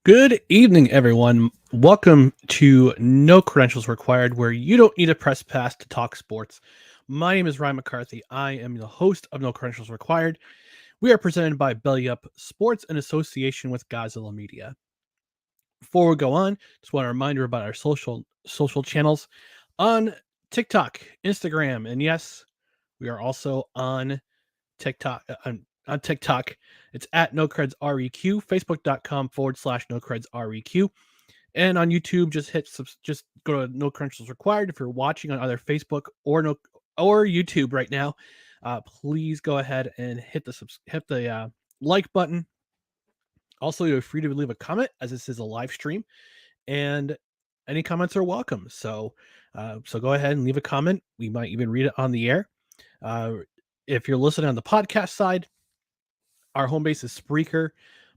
Good evening, everyone. Welcome to No Credentials Required, where you don't need a press pass to talk sports. My name is Ryan McCarthy. I am the host of No Credentials Required. We are presented by Belly Up Sports in association with Godzilla Media. Before we go on, just want to remind you about our social channels on TikTok, Instagram, and yes, we are also on TikTok. On TikTok, it's at NoCredsREQ, Facebook.com/NoCredsREQ. And on YouTube, just go to No Credentials Required. If you're watching on either Facebook or YouTube right now, please go ahead and hit the like button. Also, you're free to leave a comment as this is a live stream, and any comments are welcome. So go ahead and leave a comment. We might even read it on the air. Uh, if you're listening on the podcast side, our home base is Spreaker.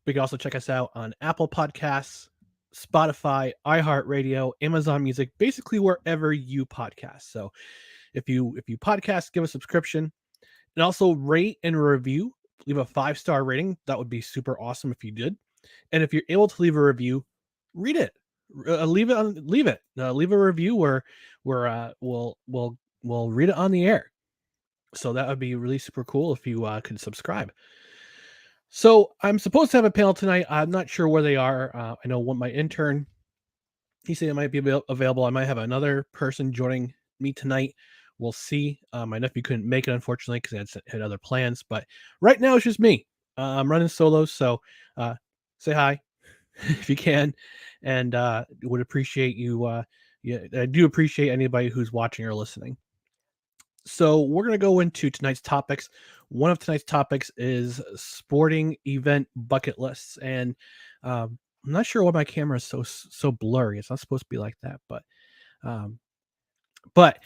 But you can also check us out on Apple Podcasts, Spotify, iHeartRadio, Amazon Music, basically wherever you podcast. So if you podcast, give a subscription and also rate and review. Leave a 5-star rating. That would be super awesome if you did. And if you're able to leave a review, read it. Leave it. Leave a review where we'll read it on the air. So that would be really super cool if you could subscribe. So I'm supposed to have a panel tonight. I'm not sure where they are. I know my intern, he said it might be available. I might have another person joining me tonight. We'll see. My nephew couldn't make it, unfortunately, because he had other plans. But right now, it's just me. I'm running solos, so say hi if you can, and would appreciate you. Yeah, I do appreciate anybody who's watching or listening. So we're going to go into tonight's topics. One of tonight's topics is sporting event bucket lists, and I'm not sure why my camera is so blurry. It's not supposed to be like that, um, but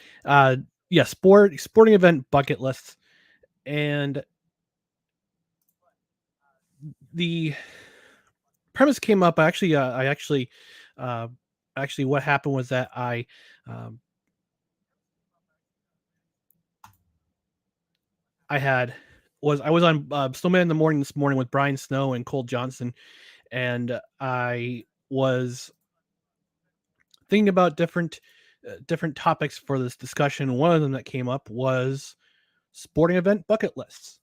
yeah, sporting event bucket lists, and the premise came up. Uh, actually, what happened was that um, I was on Snowman in the Morning this morning with Brian Snow and Cole Johnson, and I was thinking about different topics for this discussion. One of them that came up was sporting event bucket lists,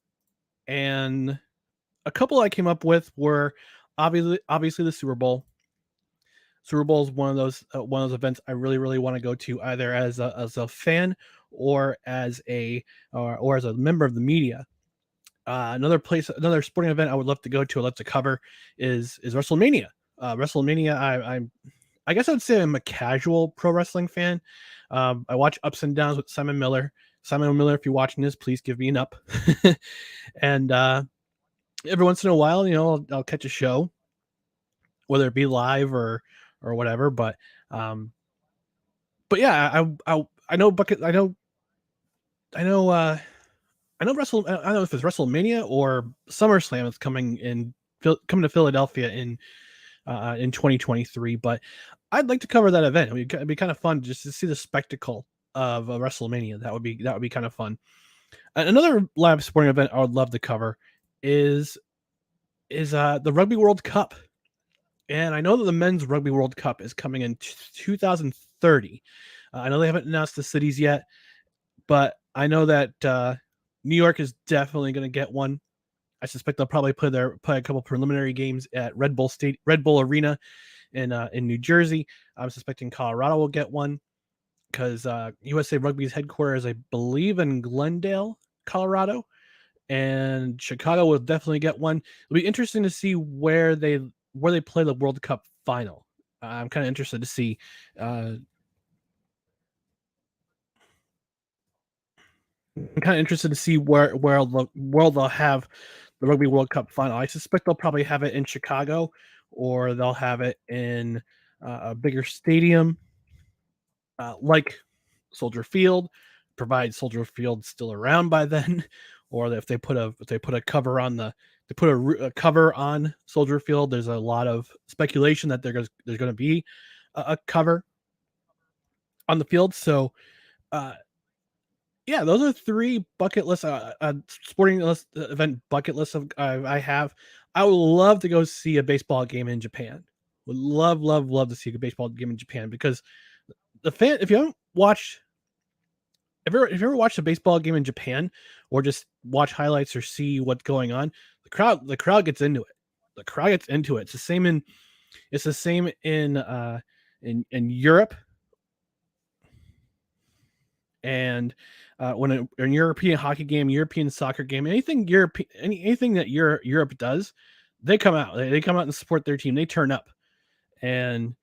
and a couple I came up with were obviously the Super Bowl. Super Bowl is one of those events I really want to go to, either as a fan or as a member of the media. Another sporting event I would love to go to, I'd love to cover is WrestleMania. WrestleMania, I guess I would say I'm a casual pro wrestling fan. I watch Ups and Downs with Simon Miller. Simon Miller, if you're watching this, please give me an up. And every once in a while, I'll catch a show, whether it be live or whatever. But yeah, I know bucket. I know. I know I don't know if it's WrestleMania or SummerSlam that's coming to Philadelphia in 2023, but I'd like to cover that event. It'd be kind of fun just to see the spectacle of WrestleMania. That would be kind of fun. Another live sporting event I would love to cover is the Rugby World Cup. And I know that the Men's Rugby World Cup is coming in 2030. I know they haven't announced the cities yet, but I know that New York is definitely going to get one. I suspect they'll probably play a couple preliminary games at Red Bull Arena in New Jersey. I'm suspecting Colorado will get one because USA Rugby's headquarters, I believe, in Glendale, Colorado, and Chicago will definitely get one. It'll be interesting to see where they play the World Cup final. I'm kind of interested to see. I'm kind of interested to see where they'll have the Rugby World Cup final. I suspect they'll probably have it in Chicago, or they'll have it in a bigger stadium, like Soldier Field, provide Soldier Field still around by then, or if they put a cover on a cover on Soldier Field. There's a lot of speculation that there's going to be a cover on the field. So, yeah, those are three bucket lists, sporting event bucket lists I have. I would love to go see a baseball game in Japan. Would love to see a baseball game in Japan because the fan. If you haven't watched, if you ever watched a baseball game in Japan, or just watch highlights or see what's going on, the crowd gets into it. The crowd gets into it. It's the same in Europe, and when an European hockey game, European soccer game, anything European, anything that Europe does, they come out. They come out and support their team. They turn up, and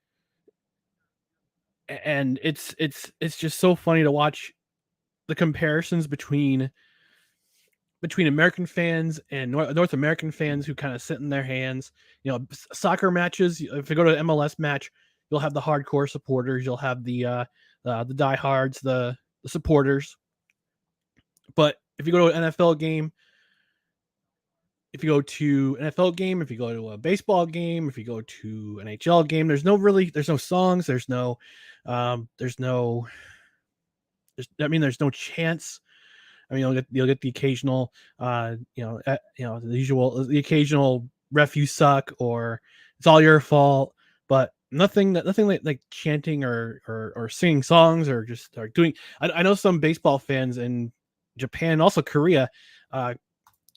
it's just so funny to watch the comparisons between American fans and North American fans who kind of sit in their hands. Soccer matches. If you go to an MLS match, you'll have the hardcore supporters. You'll have the diehards, the supporters. But if you go to an NFL game, if you go to a baseball game, if you go to an NHL game, there's no songs, there's no chants. I mean, you'll get the occasional, the occasional ref you suck, or it's all your fault, but nothing like chanting or singing songs or just or doing. I know some baseball fans in Japan, also Korea.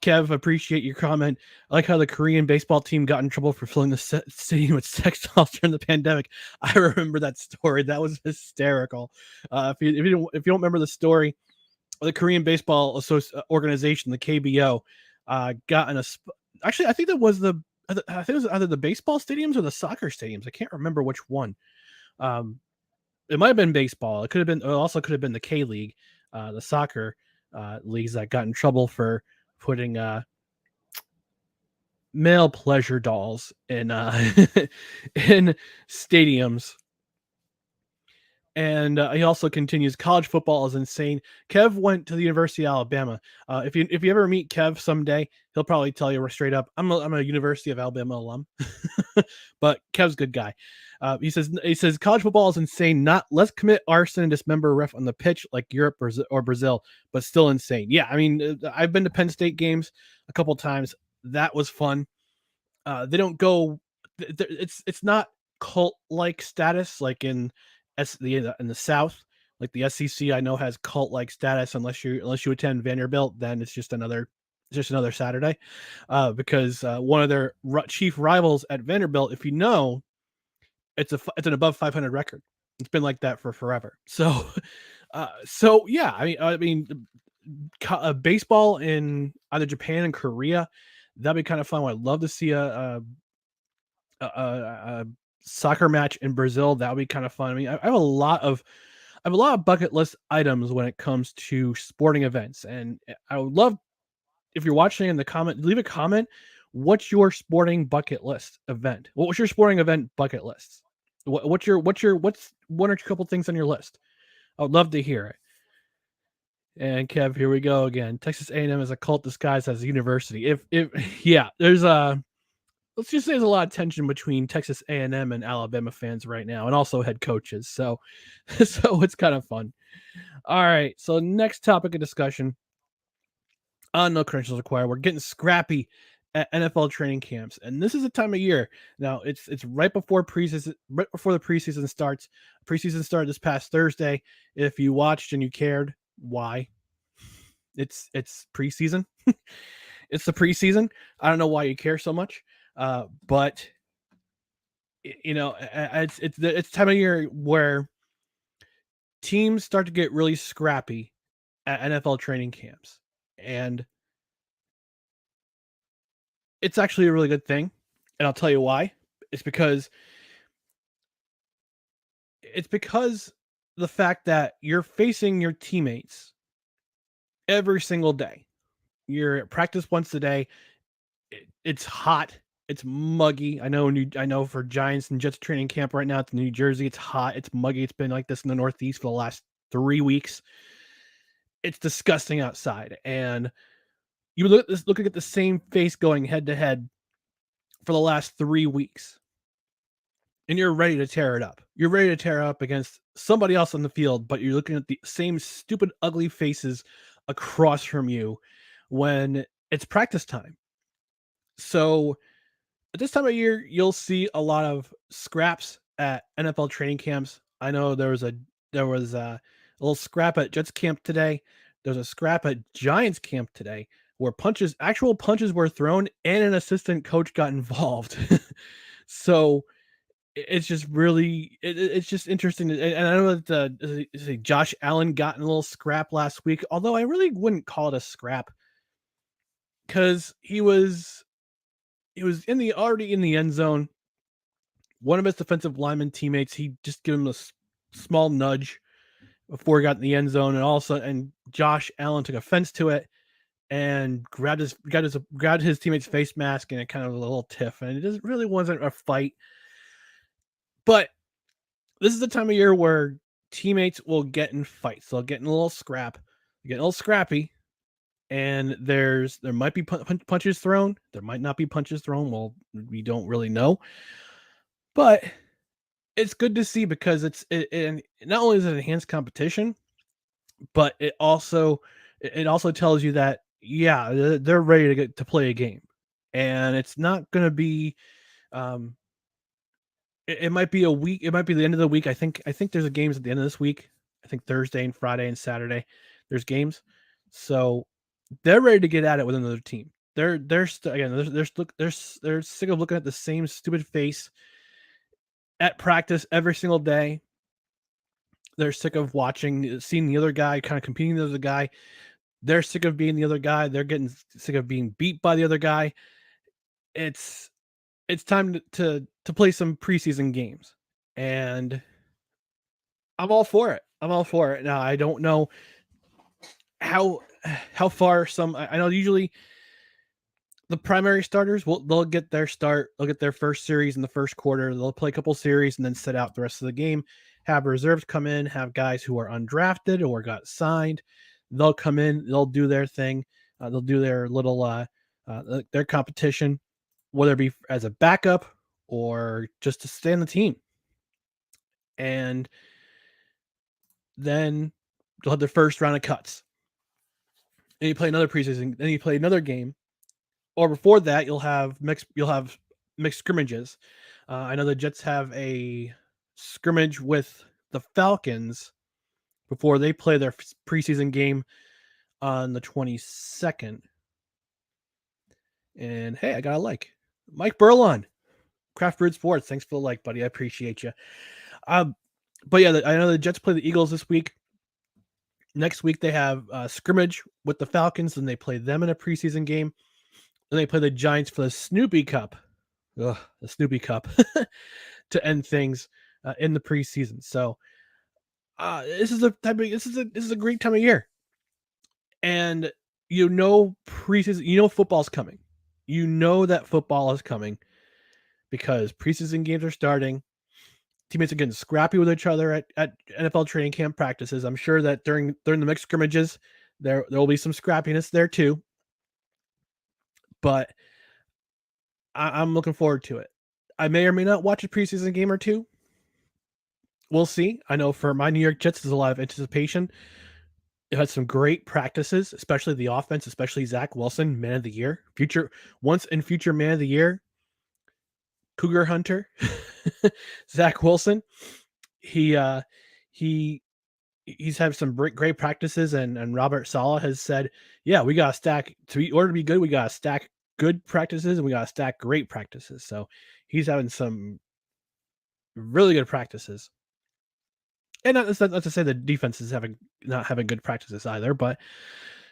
Kev, appreciate your comment. I like how the Korean baseball team got in trouble for filling the stadium with sex dolls during the pandemic. I remember that story. That was hysterical. If you don't remember the story, the Korean Baseball Organization, the KBO, got in a. Actually, I think it was either the baseball stadiums or the soccer stadiums. I can't remember which one. It might have been baseball. It could have been. It also could have been the K League, the soccer leagues that got in trouble for putting male pleasure dolls in in stadiums. And he also continues, college football is insane. Kev went to the University of Alabama. If you ever meet Kev someday, he'll probably tell you straight up, I'm a University of Alabama alum. But Kev's a good guy. He says college football is insane. Not let's commit arson and dismember a ref on the pitch like Europe or Brazil, but still insane. Yeah, I mean, I've been to Penn State games a couple times. That was fun. They don't go. It's not cult like status like in the South, like the SEC. I know has cult like status unless you attend Vanderbilt, then it's just another Saturday, because one of their chief rivals at Vanderbilt, if you know, it's an above 500 record. It's been like that for forever. So, yeah, I mean, baseball in either Japan and Korea, that'd be kind of fun. I'd love to see a soccer match in Brazil. That would be kind of fun. I mean, I have a lot of bucket list items when it comes to sporting events, and I would love if you're watching in the comment, leave a comment. What's your sporting bucket list event? What was your sporting event bucket list? What's one or two couple things on your list? I would love to hear it. And Kev, here we go again. Texas A&M is a cult disguised as a university. If yeah, there's let's just say there's a lot of tension between Texas A&M and Alabama fans right now, and also head coaches. So it's kind of fun. All right, so next topic of discussion on No Credentials Required. We're getting scrappy at NFL training camps, and this is a time of year. Now it's right before the preseason starts. Preseason started this past Thursday. If you watched and you cared, why? It's preseason. It's the preseason. I don't know why you care so much, but it's time of year where teams start to get really scrappy at NFL training camps, and it's actually a really good thing. And I'll tell you why. It's because the fact that you're facing your teammates every single day. You're at practice once a day. It's hot. It's muggy. I know for Giants and Jets training camp right now, it's New Jersey. It's hot. It's muggy. It's been like this in the Northeast for the last 3 weeks. It's disgusting outside. And you looking at the same face going head to head for the last 3 weeks. And you're ready to tear it up. You're ready to tear up against somebody else on the field, but you're looking at the same stupid, ugly faces across from you when it's practice time. So At this time of year, you'll see a lot of scraps at NFL training camps. I know there was a little scrap at Jets camp today. There's a scrap at Giants camp today where actual punches were thrown and an assistant coach got involved. So it's just really it's just interesting, and I know that Josh Allen got in a little scrap last week, although I really wouldn't call it a scrap because he was already in the end zone. One of his defensive lineman teammates, he just gave him a small nudge before he got in the end zone, and also and Josh Allen took offense to it and grabbed his teammate's face mask, and it kind of a little tiff, and it just really wasn't a fight. But this is the time of year where teammates will get in fights. They'll get in a little scrap, get a little scrappy, and there might be punches thrown. There might not be punches thrown. Well, we don't really know, but it's good to see because and not only is it enhanced competition, but it also tells you that they're ready to play a game, and it's not going to be um it might be a week. It might be the end of the week. I think there's a games at the end of this week. I think Thursday and Friday and Saturday there's games. So they're ready to get at it with another team. Again, they're sick of looking at the same stupid face at practice every single day. They're sick of seeing the other guy kind of competing with the other guy. They're sick of being the other guy. They're getting sick of being beat by the other guy. It's time to play some preseason games, and I'm all for it. I'm all for it. Now I don't know how far some. I know usually the primary starters they'll get their start. They'll get their first series in the first quarter. They'll play a couple series and then sit out the rest of the game. Have reserves come in. Have guys who are undrafted or got signed. They'll come in. They'll do their thing. They'll do their little their competition, whether it be as a backup or just to stay on the team. And then they'll have their first round of cuts. And you play another preseason, then you play another game. Or before that, you'll have mixed scrimmages. I know the Jets have a scrimmage with the Falcons before they play their preseason game on the 22nd. And hey, I got a like. Mike Burlon, Craft Brewed Sports. Thanks for the like, buddy. I appreciate you. But yeah, I know the Jets play the Eagles this week. Next week they have a scrimmage with the Falcons, and they play them in a preseason game. Then they play the Giants for the Snoopy Cup. Ugh, the Snoopy Cup to end things in the preseason. So this is a great time of year, and preseason. Football's coming. You know that football is coming because preseason games are starting. Teammates are getting scrappy with each other at NFL training camp practices. I'm sure that during the mixed scrimmages, there will be some scrappiness there too. But I'm looking forward to it. I may or may not watch a preseason game or two. We'll see. I know for my New York Jets, there's a lot of anticipation. It had some great practices, especially the offense, especially Zach Wilson, Man of the Year, future Man of the Year, Cougar Hunter, Zach Wilson. He's had some great practices, and Robert Saleh has said, yeah, we got to stack in order to be good. We got to stack good practices and we got to stack great practices. So he's having some really good practices. And not to say the defense is not having good practices either, but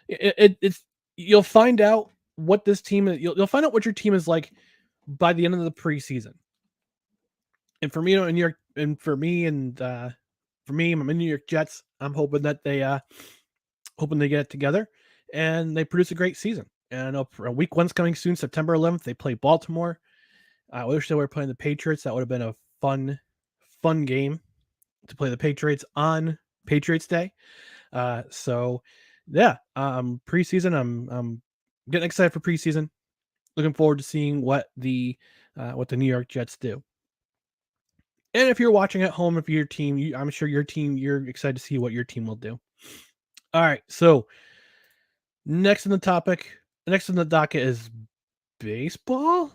it's you'll find out what this team is. You'll find out what your team is like by the end of the preseason. And for me, in New York, and for me, I'm in New York Jets. I'm hoping that they get it together and they produce a great season. And I know week one's coming soon, September 11th. They play Baltimore. I wish they were playing the Patriots. That would have been a fun game to play the Patriots on Patriots Day. So yeah, preseason. I'm getting excited for preseason. Looking forward to seeing what the New York Jets do. And if you're watching at home, if your team, I'm sure you're excited to see what your team will do. All right, so next on the docket is baseball.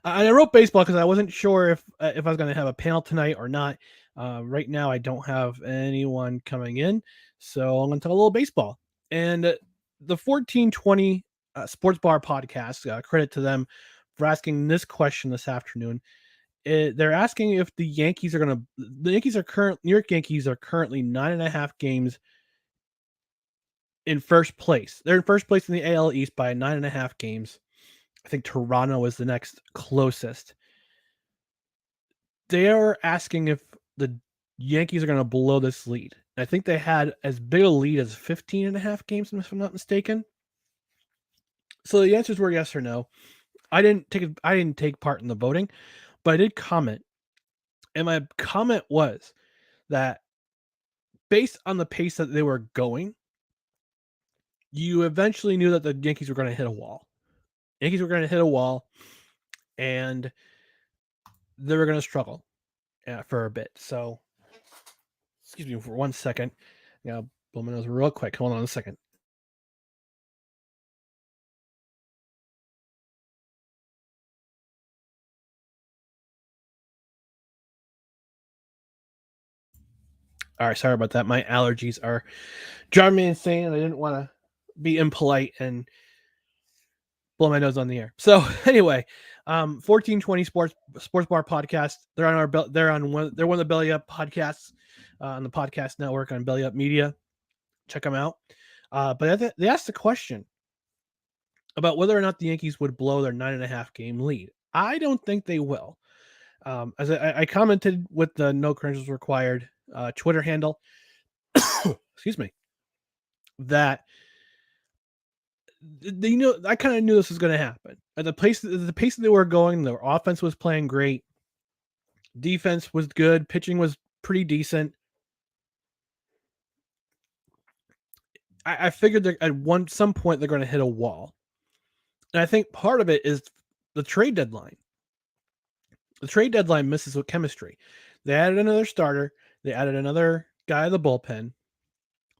I wrote baseball because I wasn't sure if I was going to have a panel tonight or not. Right now, I don't have anyone coming in, so I'm going to talk a little baseball. And the 1420 Sports Bar podcast, credit to them for asking this question this afternoon. They're asking if the Yankees are going to. The Yankees are New York Yankees are currently 9.5 games in first place. They're in first place in the AL East by 9.5 games. I think Toronto is the next closest. They are asking if the Yankees are going to blow this lead. I think they had as big a lead as 15.5 games, if I'm not mistaken. So the answers were yes or no. I didn't take part in the voting, but I did comment. And my comment was that based on the pace that they were going, you eventually knew that the Yankees were going to hit a wall. Yankees were going to hit a wall, and they were going to struggle for a bit. So, excuse me for 1 second. Now, blow my nose real quick. Hold on a second. All right, sorry about that. My allergies are driving me insane, and I didn't want to be impolite and blow my nose on the air. So anyway, 1420 Sports Bar podcast. They're one of the Belly Up podcasts on the podcast network on Belly Up Media. Check them out. But they asked the question about whether or not the Yankees would blow their 9.5 game lead. I don't think they will. As I commented with the No Credentials Required Twitter handle, excuse me, that I kind of knew this was going to happen. At the pace that they were going, their offense was playing great, defense was good, pitching was pretty decent. I figured that at some point they're going to hit a wall, and I think part of it is the trade deadline. The trade deadline misses with chemistry. They added another starter. They added another guy in the bullpen.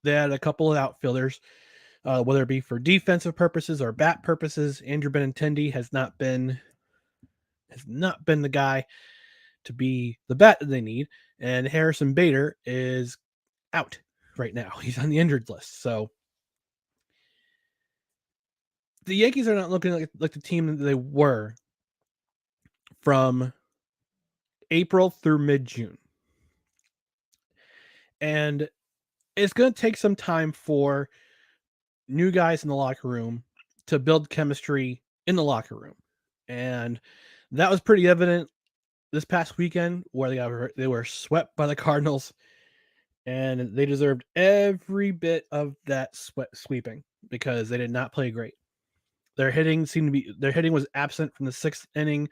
They added a couple of outfielders, whether it be for defensive purposes or bat purposes. Andrew Benintendi has not been the guy to be the bat that they need, and Harrison Bader is out right now. He's on the injured list. So the Yankees are not looking like the team that they were from April through mid-June. And it's going to take some time for new guys in the locker room to build chemistry in the locker room. And that was pretty evident this past weekend where they were swept by the Cardinals, and they deserved every bit of that sweeping because they did not play great. Their hitting was absent from the 6th inning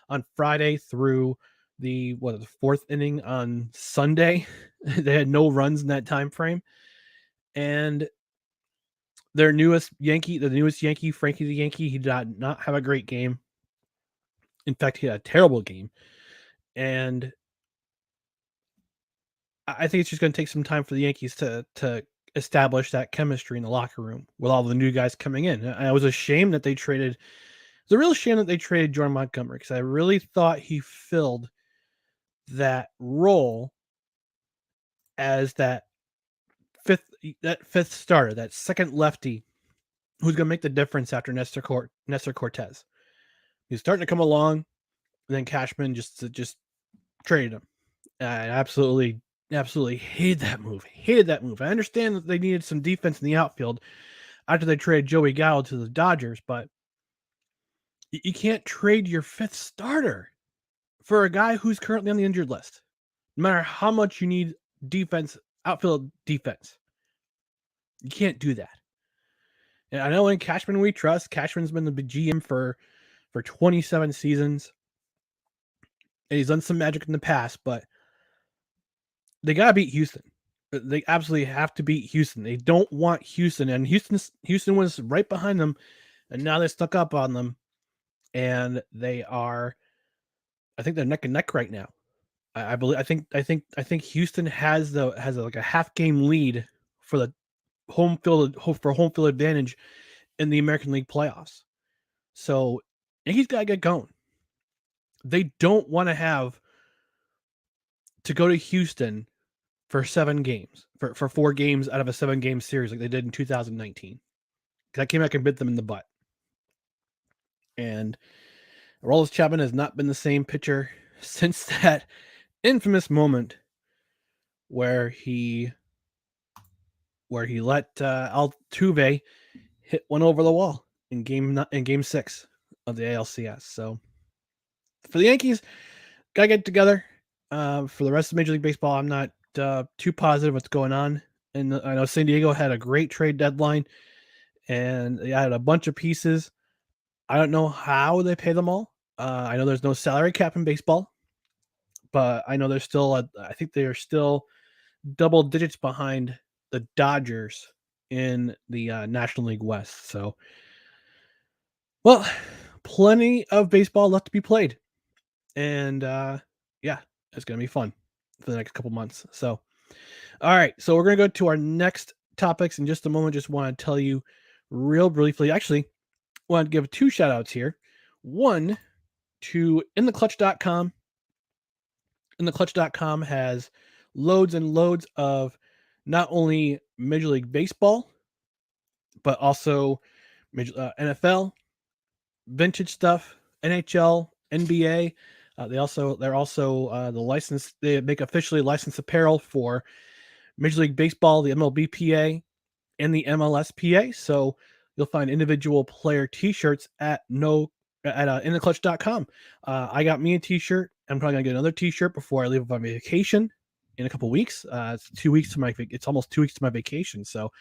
on Friday through the 4th inning on Sunday. They had no runs in that time frame. And the newest Yankee, Frankie the Yankee, he did not have a great game. In fact, he had a terrible game. And I think it's just going to take some time for the Yankees to establish that chemistry in the locker room with all the new guys coming in. I was ashamed that they traded. It's a real shame that they traded Jordan Montgomery because I really thought he filled that role as that fifth starter, that second lefty who's going to make the difference after Nestor Cortez. He's starting to come along, and then Cashman just traded him. I absolutely hated that move. I understand that they needed some defense in the outfield after they traded Joey Gallo to the Dodgers, but you can't trade your fifth starter for a guy who's currently on the injured list. No matter how much you need defense, outfield defense, you can't do that. And I know in Cashman we trust. Cashman's been the GM for 27 seasons, and he's done some magic in the past, but they gotta beat Houston. They absolutely have to beat Houston. They don't want Houston, and Houston was right behind them, and now they stuck up on them, and they are. I think they're neck and neck right now. I think Houston has like a half game lead for the home field advantage in the American League playoffs. So Yankees got to get going. They don't want to have to go to Houston for 7 games, for 4 games out of a 7-game series like they did in 2019. That came back and bit them in the butt. And Aroldis Chapman has not been the same pitcher since that infamous moment where he let Altuve hit one over the wall in game 6 of the ALCS. So for the Yankees, gotta get together. For the rest of Major League Baseball, I'm not too positive what's going on. And I know San Diego had a great trade deadline, and they had a bunch of pieces. I don't know how they pay them all. I know there's no salary cap in baseball, but I know there's still I think they are still double digits behind the Dodgers in the National League West. So, well, plenty of baseball left to be played, and yeah, it's gonna be fun for the next couple months. So, all right, so we're gonna go to our next topics in just a moment. Just want to tell you real briefly. Actually, want to give 2 shout outs here. One to intheclutch.com. Intheclutch.com has loads and loads of not only Major League Baseball, but also NFL, vintage stuff, NHL, NBA. They're also the license. They make officially licensed apparel for Major League Baseball, the MLBPA, and the MLSPA. So you'll find individual player T-shirts at intheclutch.com. I got me a T-shirt. I'm probably gonna get another T-shirt before I leave on vacation in a couple weeks. It's 2 weeks to it's almost 2 weeks to my vacation. So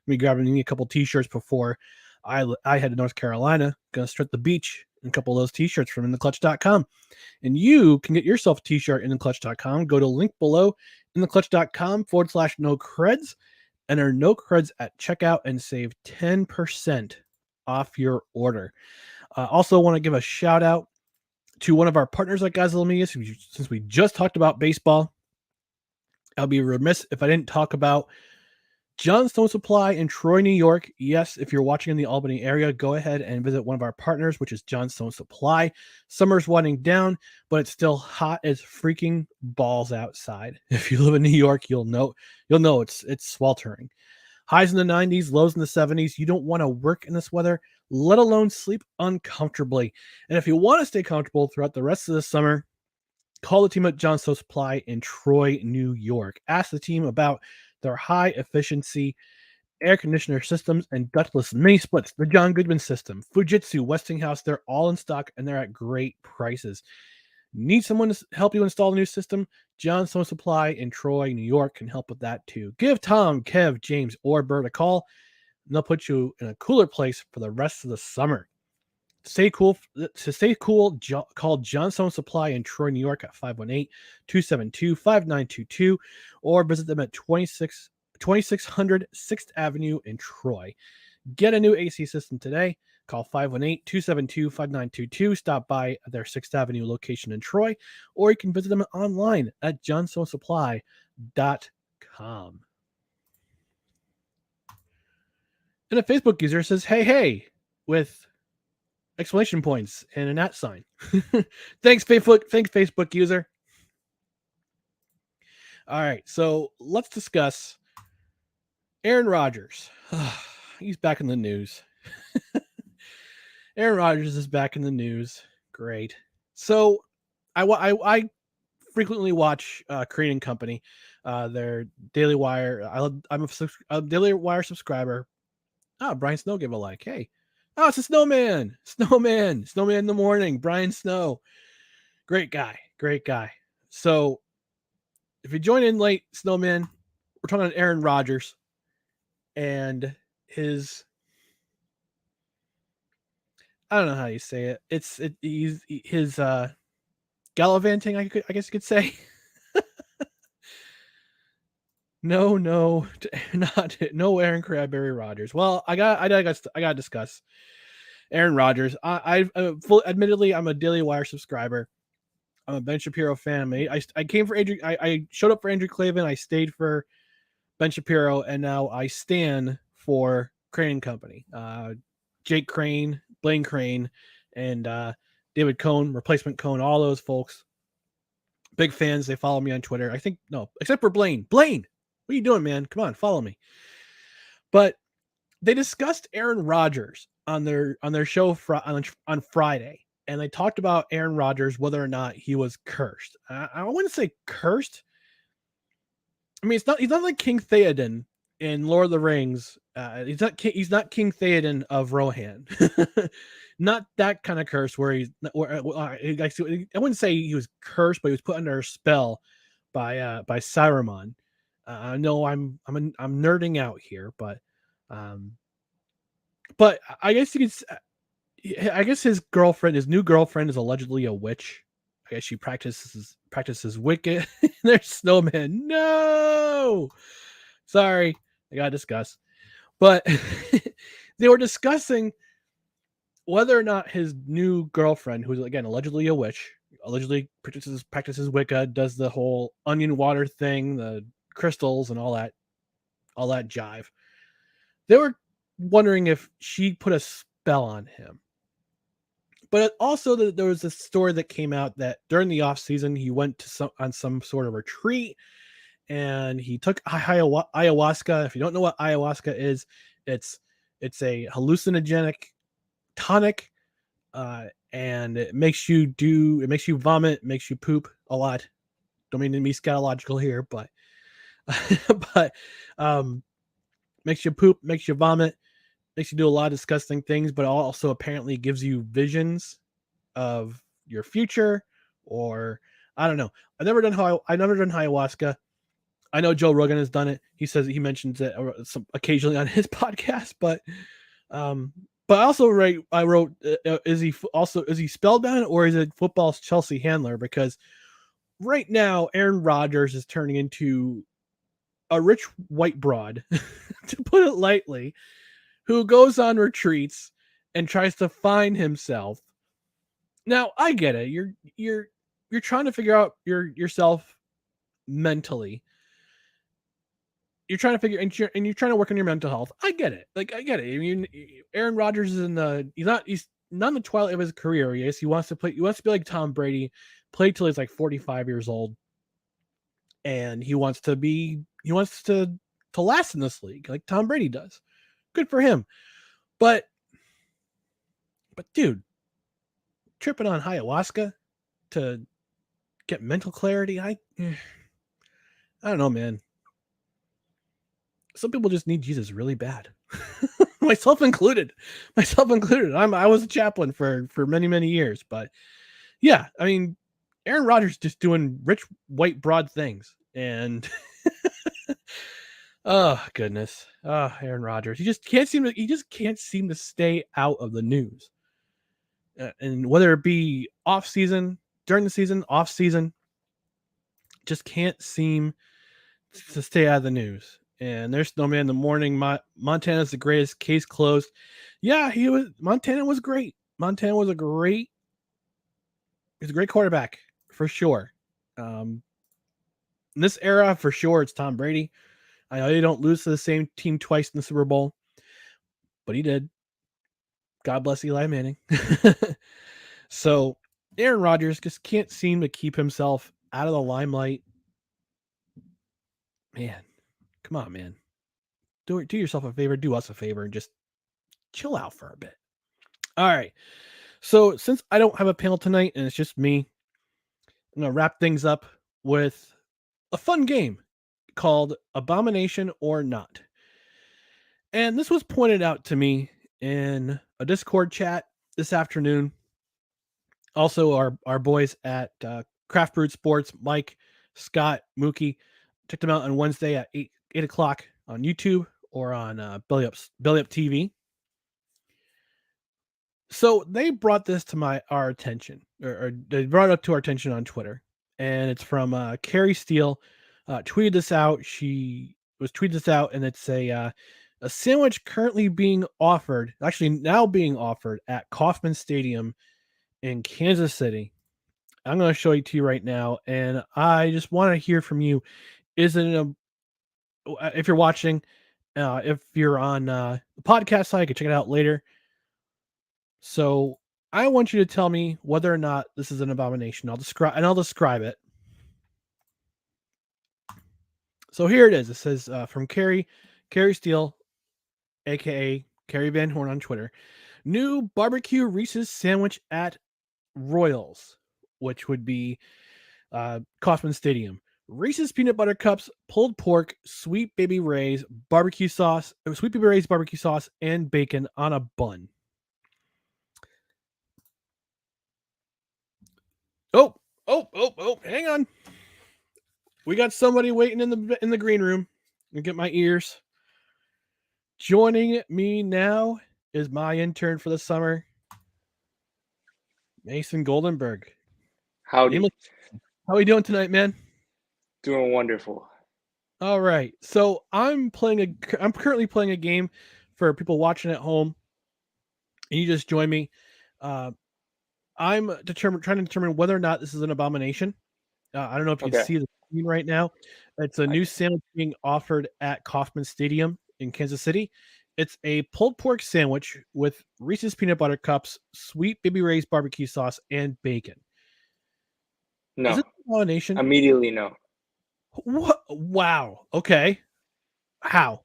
me grabbing me a couple T-shirts before I head to North Carolina. Gonna start the beach in a couple of those T-shirts from intheclutch.com. And you can get yourself a T-shirt in intheclutch.com. Go to link below intheclutch.com/no creds. Enter no creds at checkout and save 10% off your order. Also want to give a shout out to one of our partners at Godzilla Media. Since we just talked about baseball, I'll be remiss if I didn't talk about John Stone Supply in Troy, New York. Yes, if you're watching in the Albany area, go ahead and visit one of our partners, which is John Stone Supply. Summer's winding down, but it's still hot as freaking balls outside. If you live in New York, you'll know it's sweltering. Highs in the 90s, lows in the 70s. You don't want to work in this weather, let alone sleep uncomfortably. And if you want to stay comfortable throughout the rest of the summer, call the team at John Stone Supply in Troy, New York. Ask the team about their high efficiency air conditioner systems and ductless mini splits, the John Goodman system, Fujitsu, Westinghouse. They're all in stock and they're at great prices. Need someone to help you install a new system? John Stone Supply in Troy, New York can help with that too. Give Tom, Kev, James, or Bert a call, and they'll put you in a cooler place for the rest of the summer. Stay cool. Call John Stone Supply in Troy, New York at 518-272-5922 or visit them at 2600 6th Avenue in Troy. Get a new AC system today. Call 518-272-5922. Stop by their 6th Avenue location in Troy, or you can visit them online at johnstonesupply.com. And a Facebook user says, hey, with exclamation points and an @ sign. Thanks, Facebook user. All right, so let's discuss Aaron Rodgers. He's back in the news. Aaron Rodgers is back in the news. Great. So I frequently watch Crane & Company, their Daily Wire. I'm a Daily Wire subscriber. Oh, Brian Snow gave a like. Hey. Oh, it's a snowman in the morning. Brian Snow. Great guy. So if you join in late, snowman, we're talking about Aaron Rodgers and his, I don't know how you say it. He's his gallivanting, I guess you could say. No, no Aaron Crabberry Rodgers. Well, I got to discuss Aaron Rodgers. Admittedly, I'm a Daily Wire subscriber. I'm a Ben Shapiro fan. I came for Andrew. I showed up for Andrew Clavin. I stayed for Ben Shapiro, and now I stand for Crane & Company. Jake Crane, Blaine Crane, and David Cohn, replacement Cohn, all those folks. Big fans. They follow me on Twitter. I think no, except for Blaine. Blaine, what are you doing, man? Come on, follow me. But they discussed Aaron Rodgers on their show on Friday, and they talked about Aaron Rodgers, whether or not he was cursed. I wouldn't say cursed. I mean, he's not like King Theoden in Lord of the Rings. He's not King Theoden of Rohan. Not that kind of curse where I wouldn't say he was cursed, but he was put under a spell by Saruman. I know I'm nerding out here, but I guess you could. I guess his new girlfriend, is allegedly a witch. I guess she practices Wicked. There's Snowman. No, sorry, I gotta discuss. But they were discussing whether or not his new girlfriend, who's again allegedly a witch, allegedly practices Wicca, does the whole onion water thing, the crystals, and all that jive. They were wondering if she put a spell on him. But also, there was a story that came out that during the off season, he went to on some sort of retreat, and he took ayahuasca. If you don't know what ayahuasca is, it's a hallucinogenic tonic, and it makes you vomit, makes you poop a lot. Don't mean to be scatological here, but makes you poop, makes you vomit, makes you do a lot of disgusting things, but also apparently gives you visions of your future, or I don't know. I've never done ayahuasca. I know Joe Rogan has done it. He mentions it occasionally on his podcast, but I also wrote, is he spellbound, or is it football's Chelsea Handler? Because right now Aaron Rodgers is turning into a rich white broad, to put it lightly, who goes on retreats and tries to find himself. Now, I get it. You're trying to figure out yourself mentally. You're trying to figure, and you're trying to work on your mental health. I get it. I get it. I mean, Aaron Rodgers is he's not in the twilight of his career. Yes, he wants to be like Tom Brady, play till he's like 45 years old, and he wants to last in this league like Tom Brady does. Good for him. But dude, tripping on ayahuasca to get mental clarity, I don't know, man. Some people just need Jesus really bad. myself included. I was a chaplain for many years, but yeah, I mean, Aaron Rodgers just doing rich white broad things, and oh goodness, Aaron Rodgers, he just can't seem to stay out of the news, and whether it be off season, during the season, off season, just can't seem to stay out of the news. And there's Snowman in the morning. Montana's the greatest, case closed. Yeah, Montana was great. Montana was he's a great quarterback for sure. In this era, for sure, it's Tom Brady. I know you don't lose to the same team twice in the Super Bowl, but he did. God bless Eli Manning. So Aaron Rodgers just can't seem to keep himself out of the limelight. Man, come on, man. Do yourself a favor, do us a favor, and just chill out for a bit. All right. So since I don't have a panel tonight and it's just me, I'm going to wrap things up with a fun game called Abomination or Not. And this was pointed out to me in a Discord chat this afternoon. Also, our boys at Craft Brewed Sports, Mike, Scott, Mookie, checked them out on Wednesday at 8 o'clock on YouTube or on Belly Up TV. So they brought this to our attention, or they brought it up to our attention on Twitter, and it's from Carrie Steele. Tweeted this out. She was tweeted this out, and it's a sandwich currently being offered, actually now being offered at Kauffman Stadium in Kansas City. I'm going to show it to you right now, and I just want to hear from you. Is it if you're watching, if you're on the podcast side, you can check it out later. So I want you to tell me whether or not this is an abomination. I'll describe it. So here it is. It says from Carrie Steele, aka Carrie Van Horn on Twitter. New barbecue Reese's sandwich at Royals, which would be Kauffman Stadium. Reese's peanut butter cups, pulled pork, sweet baby Ray's barbecue sauce, and bacon on a bun. Oh, hang on. We got somebody waiting in the green room. And get my ears. Joining me now is my intern for the summer, Mason Goldenberg. Howdy. How are you doing tonight, man? Doing wonderful. All right. So I'm currently playing a game for people watching at home, and you just join me. I'm trying to determine whether or not this is an abomination. I don't know if you can see the screen right now. It's a new sandwich being offered at Kauffman Stadium in Kansas City. It's a pulled pork sandwich with Reese's peanut butter cups, sweet baby Ray's barbecue sauce, and bacon. No. Is it an abomination? Immediately no. What? Wow. Okay. How?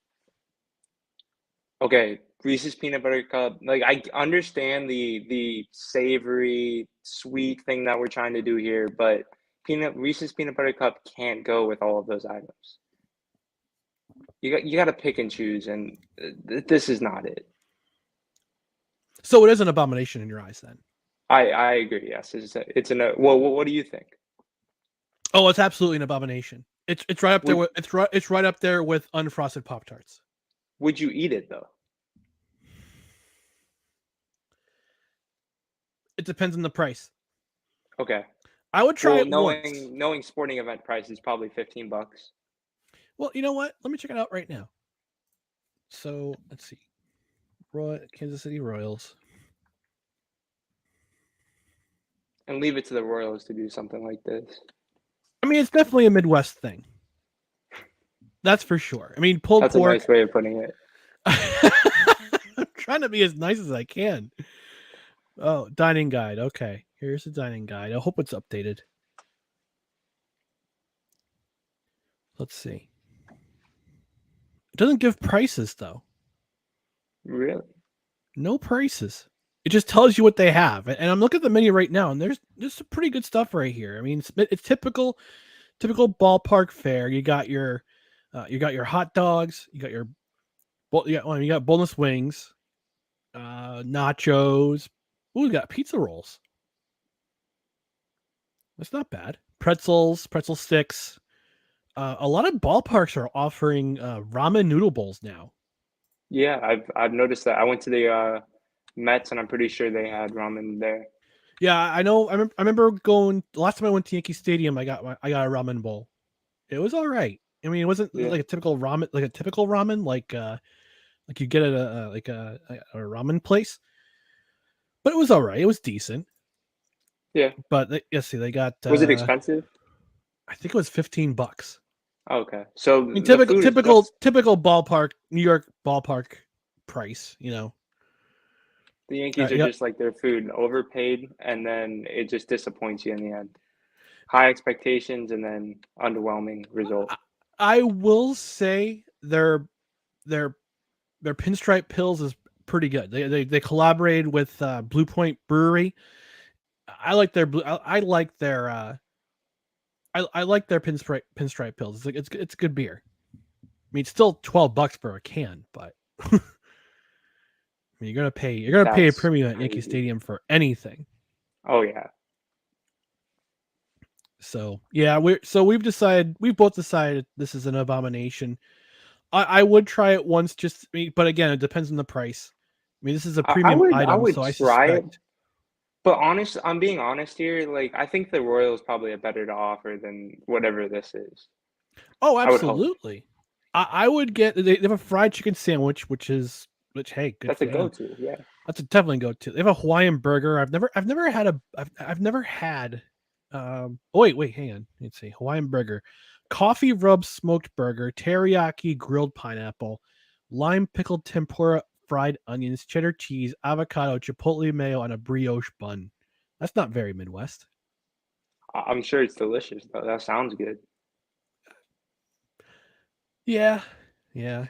Okay. Reese's peanut butter cup. Like, I understand the savory, sweet thing that we're trying to do here, but Reese's peanut butter cup can't go with all of those items. You got to pick and choose, and this is not it. So it is an abomination in your eyes, then? I agree. Yes, well. What do you think? Oh, it's absolutely an abomination. It's right up there. It's right up there with unfrosted Pop-Tarts. Would you eat it though? It depends on the price. Okay. I would try it once. Knowing sporting event price is probably $15. Well, you know what? Let me check it out right now. So let's see. Kansas City Royals. And leave it to the Royals to do something like this. I mean, it's definitely a Midwest thing. That's for sure. I mean, pulled pork. That's a nice way of putting it. I'm trying to be as nice as I can. Oh, dining guide. Okay. Here's the dining guide. I hope it's updated. Let's see. It doesn't give prices, though. Really? No prices. It just tells you what they have. And I'm looking at the menu right now, and there's some pretty good stuff right here. I mean, it's typical ballpark fare. You got your hot dogs. You got boneless wings, nachos. Ooh, we got pizza rolls. That's not bad. Pretzel sticks. A lot of ballparks are offering ramen noodle bowls now. Yeah, I've noticed that. I went to the Mets, and I'm pretty sure they had ramen there. Yeah, I know. I remember going last time I went to Yankee Stadium. I got a ramen bowl. It was all right. I mean, it wasn't like a typical ramen, like you get at a ramen place. But it was all right. It was decent. Yeah. But they got. Was it expensive? I think it was $15. Okay, so I mean, typical ballpark, New York ballpark price. You know, the Yankees are just like their food, overpaid, and then it just disappoints you in the end. High expectations and then underwhelming result. I will say their pinstripe pills is pretty good. They collaborated with Blue Point Brewery. I like their pinstripe pills. It's good beer. I mean, it's still $12 for a can, but I mean, you're gonna pay a premium at Yankee Stadium for anything. Oh yeah. So yeah, we've both decided this is an abomination. I would try it once, but again, it depends on the price. I mean, this is a premium item, I would so I try suspect. It. But I'm being honest here. Like, I think the Royals probably have better to offer than whatever this is. Oh, absolutely. I would get. They have a fried chicken sandwich, hey, good. That's a go-to. Yeah, that's a definitely go-to. They have a Hawaiian burger. I've never had. Oh wait, hang on. Let's see. Hawaiian burger, coffee rub smoked burger, teriyaki grilled pineapple, lime pickled tempura fried onions, cheddar cheese, avocado, chipotle mayo, and a brioche bun. That's not very Midwest. I'm sure it's delicious though. That sounds good. Yeah, yeah.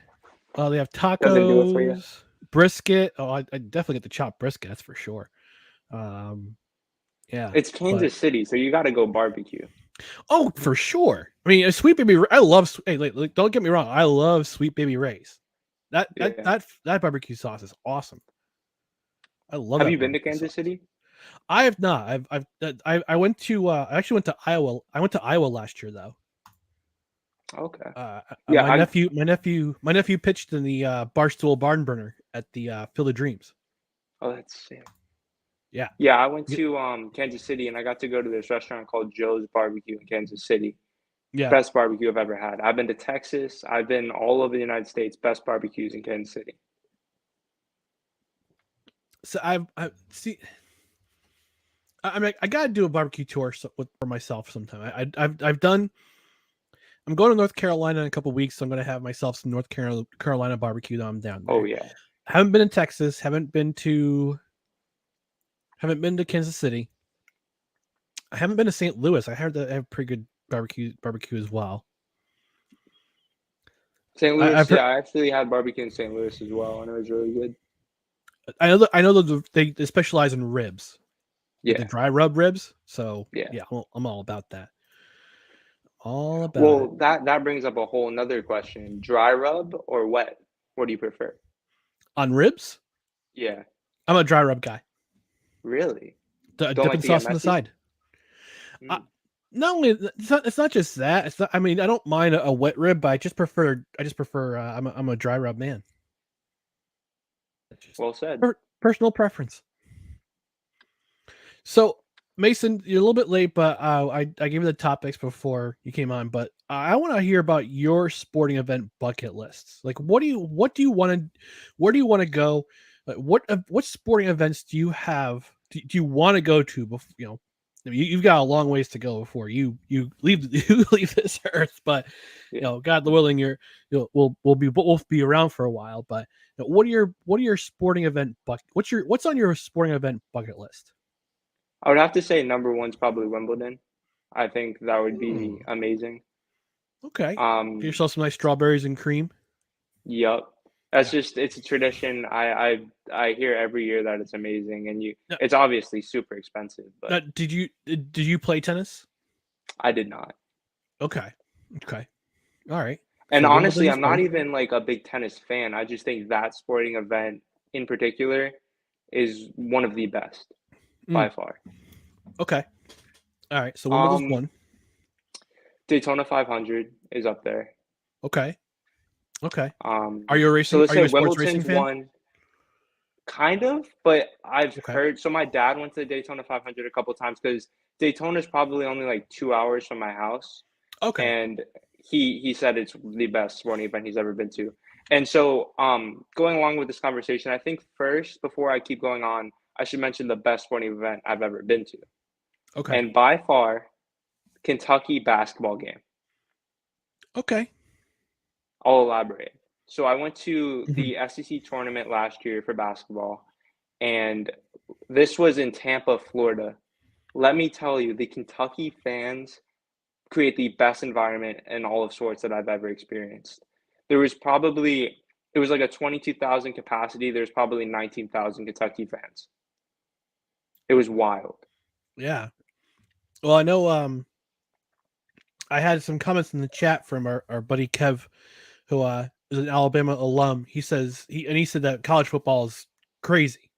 They have Doesn't do it for you. tacos, brisket. Oh, I definitely get the chopped brisket. That's for sure. Um, yeah, It's but Kansas City, so you got to go barbecue. oh, for sure. I mean, a Sweet Baby. I love. Hey, like, don't get me wrong. I love Sweet Baby Ray's. Yeah. That barbecue sauce is awesome. I love Have that you been to barbecue Kansas sauce. City? I have not. I went to. I actually went to Iowa. I went to Iowa last year though. Okay. Uh, Yeah, I my nephew pitched in the Barstool Barn Burner at the Field of Dreams. oh, that's sick. Yeah, Yeah, I went Y- to Kansas City and I got to go to this restaurant called Joe's Barbecue in Kansas City. yeah. Best barbecue I've ever had. I've been to Texas. I've been all over the United States. Best barbecues in Kansas City. So I see. I mean, I gotta do a barbecue tour for myself sometime. I've done. I'm going to North Carolina in a couple weeks, so I'm going to have myself some North Carolina barbecue. That I'm down Oh there. yeah. Haven't been in Texas. Haven't been to Kansas City. I haven't been to St. Louis. I heard that they have pretty good barbecue as well. St. Louis, I've heard. yeah, I actually had barbecue in St. Louis as well, and it was really good. I know that they specialize in ribs, like the Yeah, dry rub ribs. So yeah. yeah, I'm all about that. All about it. Well, that brings up a whole nother question. Dry rub or wet? What do you prefer? On ribs, Yeah, I'm a dry rub guy. really? Don't like Dipping to get sauce on the messy? side. Uh, Mm. not only it's not just that. It's not, I mean, I don't mind a wet rib, but I just prefer. I'm a dry rub man. It's just Well said. personal preference. So Mason, you're a little bit late, but I gave you the topics before you came on, but I want to hear about your sporting event bucket lists. Like, what do you want to, where do you want to go? Like, what sporting events do you have? Do you want to go to before you know? I mean, you've got a long ways to go before you leave you leave this earth, but Yeah. God willing, we'll be around for a while. But what are your sporting event what's on your sporting event bucket list? I would have to say number one's probably Wimbledon. I think that would be Hmm. amazing. Okay. Get Um, yourself some nice strawberries and cream. yup. That's Yeah. just it's a tradition. I hear every year that it's amazing and Now, it's obviously super expensive, but did you play tennis? I did not. Okay. Okay. All right. And So honestly, Wimbledon's I'm not good. even like a big tennis fan. I just think that sporting event in particular is one of the best Mm, by far. okay. All right. So Wimbledon's Um, one. Daytona 500 is up there. Okay. Okay. Are Let's you say a sports racing Wimbledon's fan? one, kind of, but I've Okay. heard. So my dad went to the Daytona 500 a couple times because Daytona's probably only like 2 hours from my house, Okay. and he said it's the best sporting event he's ever been to. And so, going along with this conversation, I think first before I keep going on, I should mention the best sporting event I've ever been to, Okay. and by far, Kentucky basketball game. Okay. I'll elaborate. So I went to Mhm. the SEC tournament last year for basketball, and this was in Tampa, Florida. Let me tell you, the Kentucky fans create the best environment in all of sports that I've ever experienced. There was probably it was like a 22,000 capacity. There's probably 19,000 Kentucky fans. It was wild. Yeah. Well, I know. I had some comments in the chat from our buddy Kev, who is an Alabama alum. He said that college football is crazy.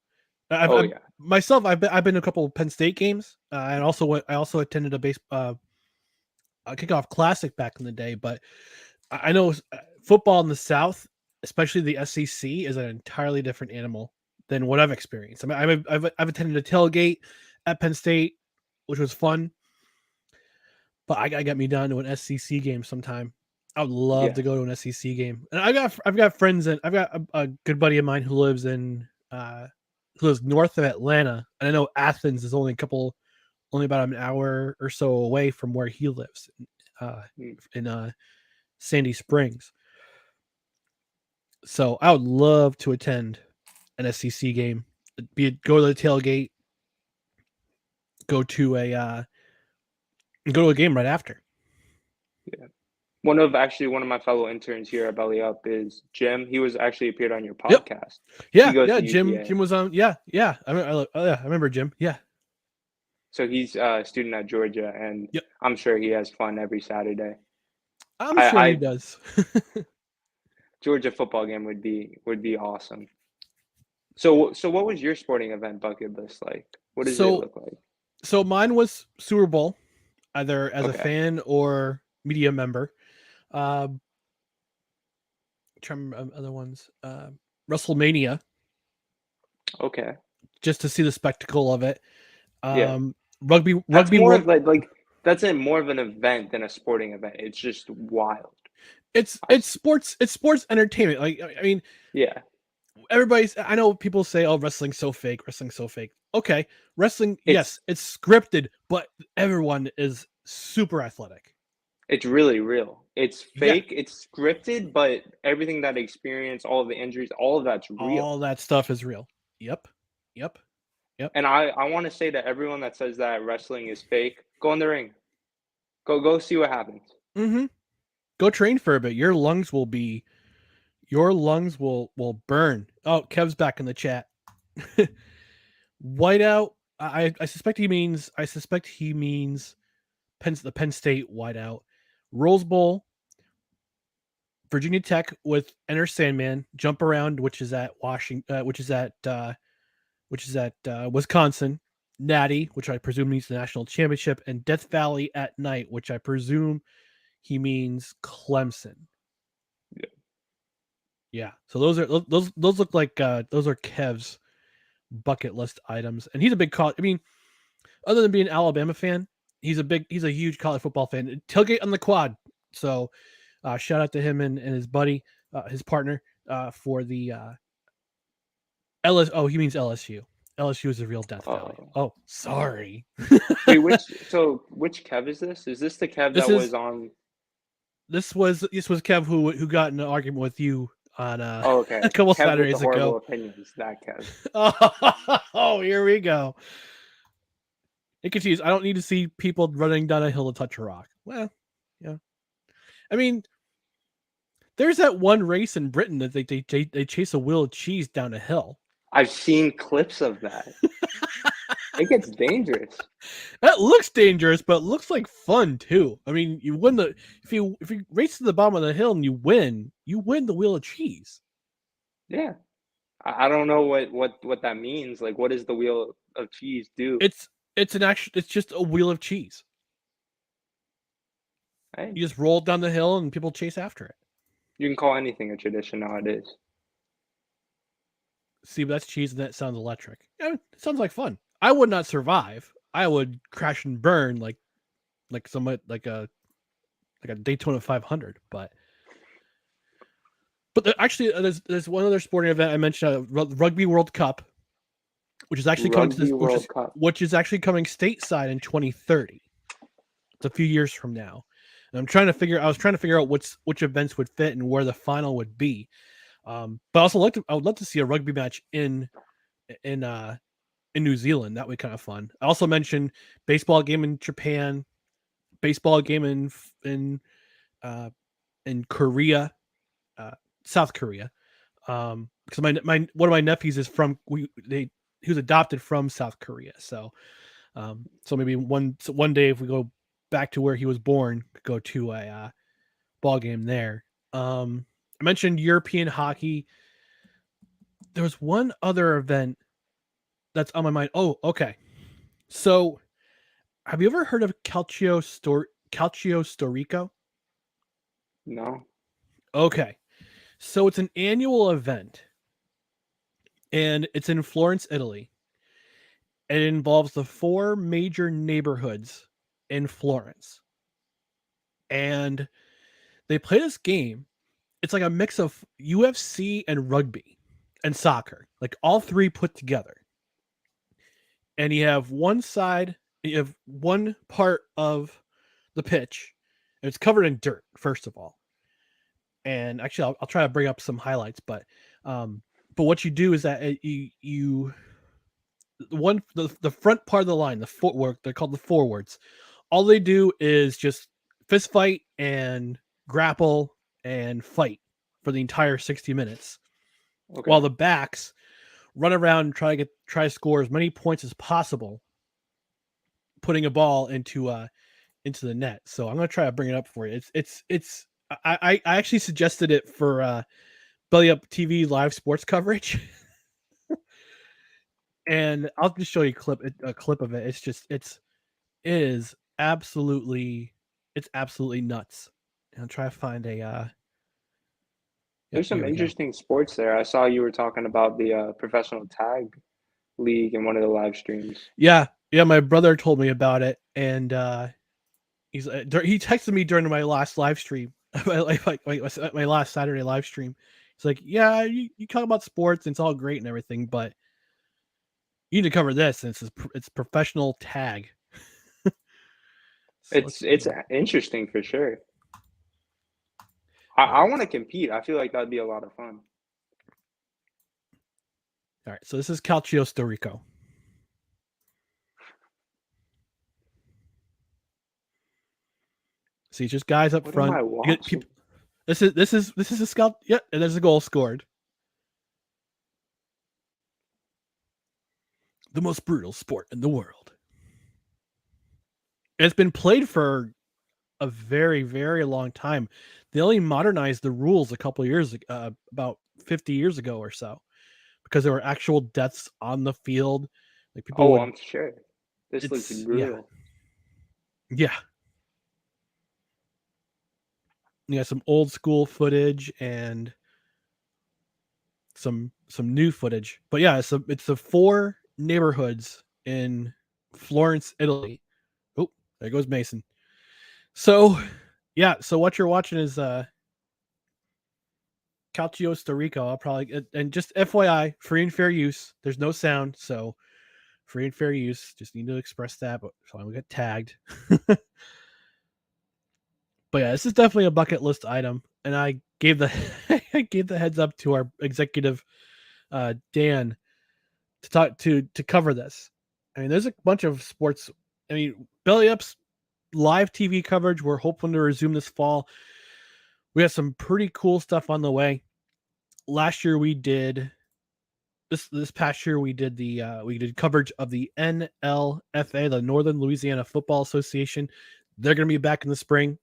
Oh I've yeah. myself I've been to a couple of Penn State games. And I also attended a kickoff classic back in the day. But I know football in the South, especially the SEC, is an entirely different animal than what I've experienced. I mean, I've attended a tailgate at Penn State, which was fun. But I gotta get me down to an SEC game sometime. I would love Yeah. to go to an SEC game. And I've got friends and I've got a good buddy of mine who lives north of Atlanta, and I know Athens is only about an hour or so away from where he lives uh, Mm. in Sandy Springs. So I would love to attend an SEC game. Be it go to the tailgate, go to a game right after. Yeah. One of my fellow interns here at Belly Up is Jim. He was actually appeared on your Yep. podcast. He Yeah. goes Yeah. to Jim. UTA. Jim was on. Yeah. Yeah. I remember Jim. Yeah. So he's a student at Georgia, and Yep. I'm sure he has fun every Saturday. I'm sure he I does. Georgia football game would be awesome. So what was your sporting event bucket list like? What does it so look like? so mine was Super Bowl, either as a Okay. fan or media member. Um, trying to remember other ones. WrestleMania, Okay. just to see the spectacle of it. Yeah. Rugby That's rugby more world. of like that's more of an event than a sporting event. It's just wild. It's sports entertainment. Like I mean, Yeah. everybody's. I know people say, "Oh, wrestling's so fake. Wrestling's so fake." Okay, wrestling. Yes, It's it's scripted, but everyone is super athletic. it's really real. It's Yeah, fake, it's scripted, but everything that experience, all of the injuries, all of that's real. all that stuff is real. Yep, yep, yep. And I want to say to everyone that says that wrestling is fake, go in the ring. Go see what happens. Mm-hmm. Go train for a bit. Your lungs will burn. Oh, Kev's back in the chat. Whiteout. I suspect he means the Penn State whiteout. Rose Bowl, Virginia Tech with Enter Sandman, Jump Around, which is at Washington, which is at Wisconsin, Natty, which I presume means the national championship, and Death Valley at Night, which I presume he means Clemson. Yeah. Yeah, so those look like those are Kev's bucket list items, and he's a big college. I mean, other than being an Alabama fan, he's a huge college football fan. Tailgate on the quad. So shout out to him and his buddy, his partner, for the LS. Oh, he means LSU. LSU is the real Death Valley. Oh. Oh, sorry. Wait, which Kev is this? Is this the Kev This that is was on this was Kev who got in an argument with you on Oh, okay. a couple Kev with the Saturdays horrible ago. opinions, that Kev. Oh, here we go. It confused. I don't need to see people running down a hill to touch a rock. Well, yeah. I mean, there's that one race in Britain that they chase a wheel of cheese down a hill. I've seen clips of that. It gets dangerous. That looks dangerous, but it looks like fun too. I mean, you win if you race to the bottom of the hill and you win the wheel of cheese. Yeah. I don't know what that means. Like, what does the wheel of cheese do? It's just a wheel of cheese. Hey, You just roll it down the hill and people chase after it. you can call anything a tradition nowadays. See, that's cheese and that sounds electric. Yeah, it sounds like fun. I would not survive. I would crash and burn like like a Daytona 500. But actually, there's one other sporting event I mentioned, Rugby World Cup, which is actually coming to this, Rugby World Cup. which is actually coming stateside in 2030. It's a few years from now, and I was trying to figure out which events would fit and where the final would be. But also I would love to see a rugby match in New Zealand. That would be kind of fun. I also mentioned baseball game in Japan, baseball game in Korea, South Korea. Because my one of my nephews is he was adopted from South Korea. So maybe one day if we go back to where he was born, go to a ball game there. I mentioned European hockey. There was one other event that's on my mind. Oh, okay. So, have you ever heard of Calcio Storico? No. Okay. So it's an annual event, and it's in Florence, Italy. And it involves the 4 major neighborhoods in Florence. And they play this game. It's like a mix of UFC and rugby and soccer, like all 3 put together. And you have one part of the pitch, and it's covered in dirt, first of all. And actually, I'll try to bring up some highlights, but but what you do is that the front part of the line, the footwork, they're called the forwards. All they do is just fist fight and grapple and fight for the entire 60 minutes, Okay. while the backs run around and try to score as many points as possible, putting a ball into the net. So I'm gonna try to bring it up for you. It's I actually suggested it for Belly Up TV live sports coverage. And I'll just show you a clip of it. It is absolutely nuts. And I'll try to find a There's some here we go. interesting sports there. I saw you were talking about the professional tag league in one of the live streams. Yeah, my brother told me about it, and he texted me during my last live stream, my last Saturday live stream. He's like, "Yeah, you talk about sports and it's all great and everything, but you need to cover this, and it's professional tag." So It's interesting for sure. I want to compete. I feel like that'd be a lot of fun. All right, so this is Calcio Storico. See, just guys up What front. am I watching? This is a scout. Yep, and there's a goal scored. The most brutal sport in the world. And it's been played for a very, very long time. They only modernized the rules a couple of years, about 50 years ago or so, because there were actual deaths on the field. Like people Oh, would. I'm sure. This looks Yeah, brutal. yeah. You got some old school footage and some new footage. But yeah, it's the 4 neighborhoods in Florence, Italy. Oh, there goes Mason. So, yeah, so what you're watching is Calcio Storico. I'll probably, and just FYI, free and fair use. There's no sound, so free and fair use. Just need to express that, but so I don't get tagged. But yeah, this is definitely a bucket list item, and I gave the I gave the heads up to our executive Dan to cover this. I mean, there's a bunch of sports. I mean, Belly Up's live TV coverage. We're hoping to resume this fall. We have some pretty cool stuff on the way. Last year we did this past year we did coverage of the NLFA, the Northern Louisiana Football Association. They're going to be back in the spring.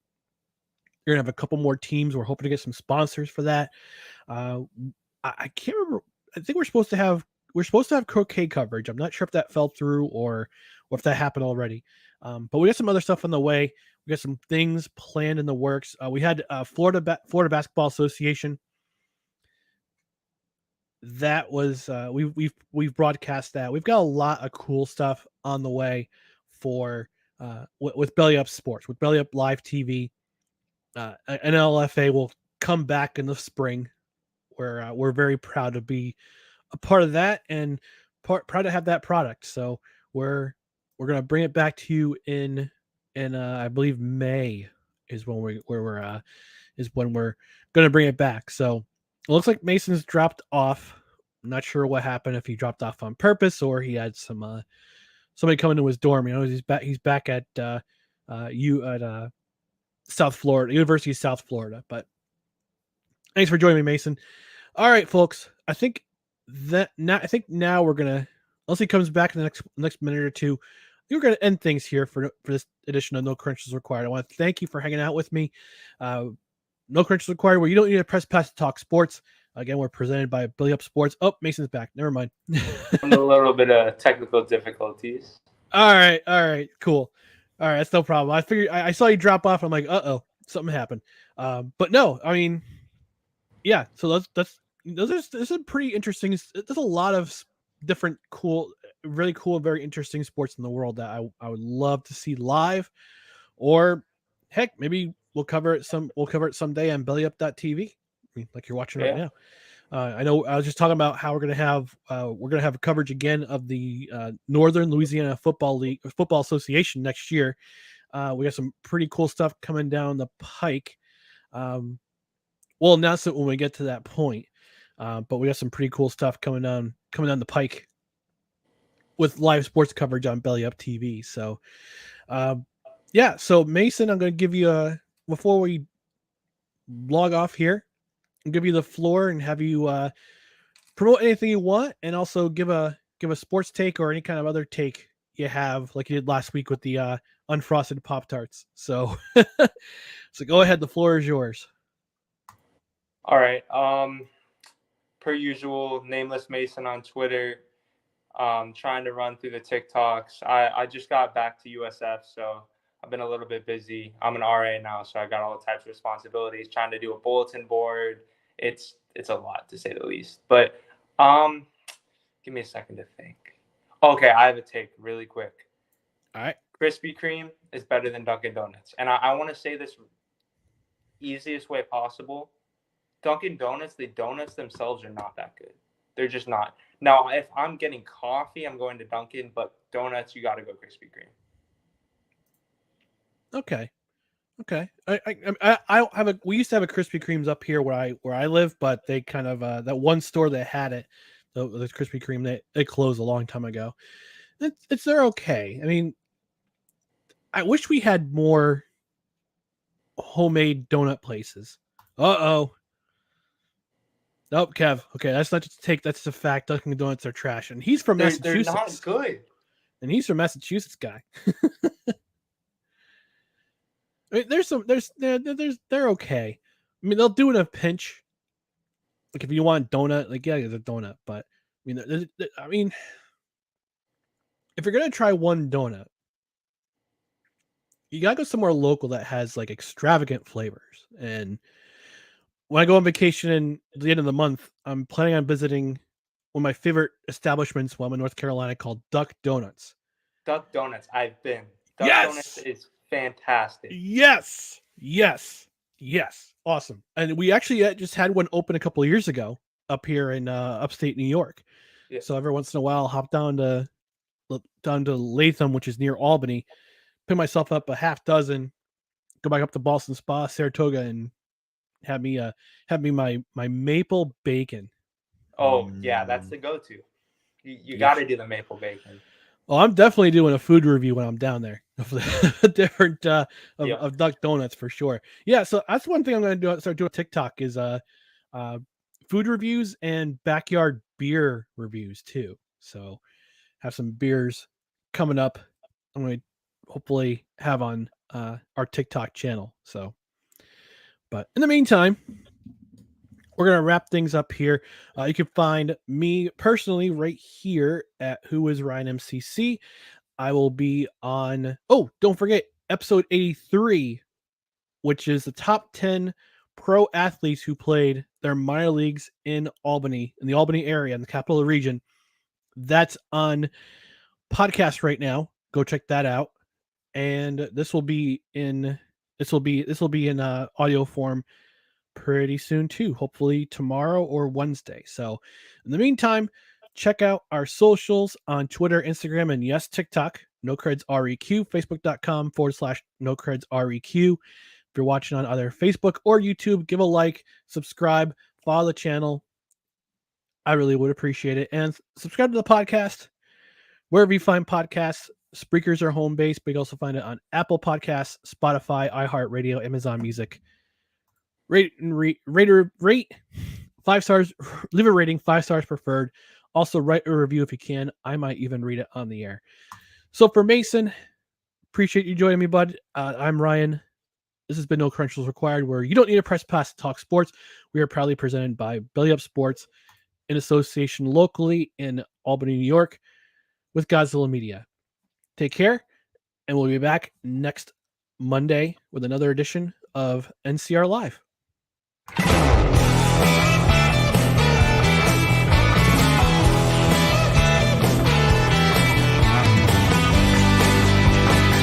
You're going to have a couple more teams. We're hoping to get some sponsors for that. I can't remember. I think we're supposed to have croquet coverage. I'm not sure if that fell through or if that happened already. But we got some other stuff on the way. We got some things planned in the works. We had Florida Basketball Association. That was we've broadcast that. We've got a lot of cool stuff on the way for with Belly Up Sports, with Belly Up Live TV. NLFA will come back in the spring. We're very proud to be a part of that and proud to have that product. So we're gonna bring it back to you in I believe May is when we're gonna bring it back. So it looks like Mason's dropped off. I'm not sure what happened, if he dropped off on purpose or he had some somebody coming to his dorm. You know, he's back at South Florida, University of South Florida. But thanks for joining me, Mason. All right, folks. I think now we're gonna, unless he comes back in the next minute or two, we're gonna end things here for this edition of No Credentials Required. I want to thank you for hanging out with me. No Credentials Required, where you don't need a press pass to talk sports. Again, we're presented by Billy Up Sports. Oh, Mason's back. Never mind. A little bit of technical difficulties. All right, cool. All right, that's no problem. I figured I saw you drop off. I'm like, something happened. But no, I mean, yeah. So there's a pretty interesting. There's a lot of different really cool, very interesting sports in the world that I would love to see live, or heck, maybe we'll cover it someday on BellyUp.tv, like you're watching right now. I know I was just talking about how we're gonna have a coverage again of the Northern Louisiana Football Association next year. We got some pretty cool stuff coming down the pike. We'll announce it when we get to that point. But we got some pretty cool stuff coming down the pike with live sports coverage on Belly Up TV. So, yeah. So Mason, I'm going to give you before we log off here, I'll give you the floor and have you promote anything you want, and also give a sports take or any kind of other take you have, like you did last week with the unfrosted Pop-Tarts. So, so go ahead. The floor is yours. All right. Per usual, Nameless Mason on Twitter. Trying to run through the TikToks. I just got back to USF, so I've been a little bit busy. I'm an RA now, so I got all types of responsibilities. Trying to do a bulletin board. It's a lot, to say the least. But give me a second to think. Okay, I have a take really quick. All right. Krispy Kreme is better than Dunkin' Donuts, and I want to say this easiest way possible. Dunkin' Donuts, the donuts themselves are not that good. They're just not. Now, if I'm getting coffee, I'm going to Dunkin', but donuts, you got to go Krispy Kreme. Okay. I have a. We used to have a Krispy Kremes up here where I live, but they kind of that one store that had it, the Krispy Kreme, they closed a long time ago. They're okay. I mean, I wish we had more homemade donut places. Nope, Kev. Okay, that's not just a take. That's just a fact. Dunkin' Donuts are trash, and he's from Massachusetts. They're not good. And he's from Massachusetts, guy. I mean, they're okay. I mean, they'll do it in a pinch. Like if you want donut, like yeah, there's a donut. But I mean, if you're gonna try one donut, you gotta go somewhere local that has like extravagant flavors. And when I go on vacation in the end of the month, I'm planning on visiting one of my favorite establishments while I'm in North Carolina called Duck Donuts. Duck Donuts, I've been. Duck Yes! Donuts is fantastic. Yes. Awesome. And we actually just had one open a couple of years ago up here in upstate New York. Yeah. So every once in a while, I'll hop down to Latham, which is near Albany, pick myself up a half dozen, go back up to Boston Spa, Saratoga, and have me my maple bacon. Oh yeah, that's the go-to. You got to do the maple bacon. Well, I'm definitely doing a food review when I'm down there of the different of Duck Donuts for sure. Yeah, so that's one thing I'm going to start doing TikTok is food reviews and backyard beer reviews too. So have some beers coming up. I'm going to hopefully have on our TikTok channel. So, but in the meantime, we're going to wrap things up here. You can find me personally right here at Who is Ryan MCC. I will be on, don't forget, episode 83, which is the top 10 pro athletes who played their minor leagues in Albany, in the Albany area, in the capital region. That's on podcast right now. Go check that out. And this will be in audio form pretty soon too, hopefully tomorrow or Wednesday. So in the meantime, check out our socials on Twitter, Instagram, and yes, TikTok, NoCredsREQ, Facebook.com/NoCredsREQ. If you're watching on either Facebook or YouTube, give a like, subscribe, follow the channel. I really would appreciate it. And subscribe to the podcast wherever you find podcasts. Spreakers are home base, but you can also find it on Apple Podcasts, Spotify, iHeartRadio, Amazon Music. Rate 5 stars, leave a rating, 5 stars preferred. Also write a review if you can. I might even read it on the air. So for Mason, appreciate you joining me, bud. I'm Ryan. This has been No Credentials Required, where you don't need a press pass to talk sports. We are proudly presented by Belly Up Sports in association locally in Albany, New York with Godzilla Media. Take care, and we'll be back next Monday with another edition of NCR Live.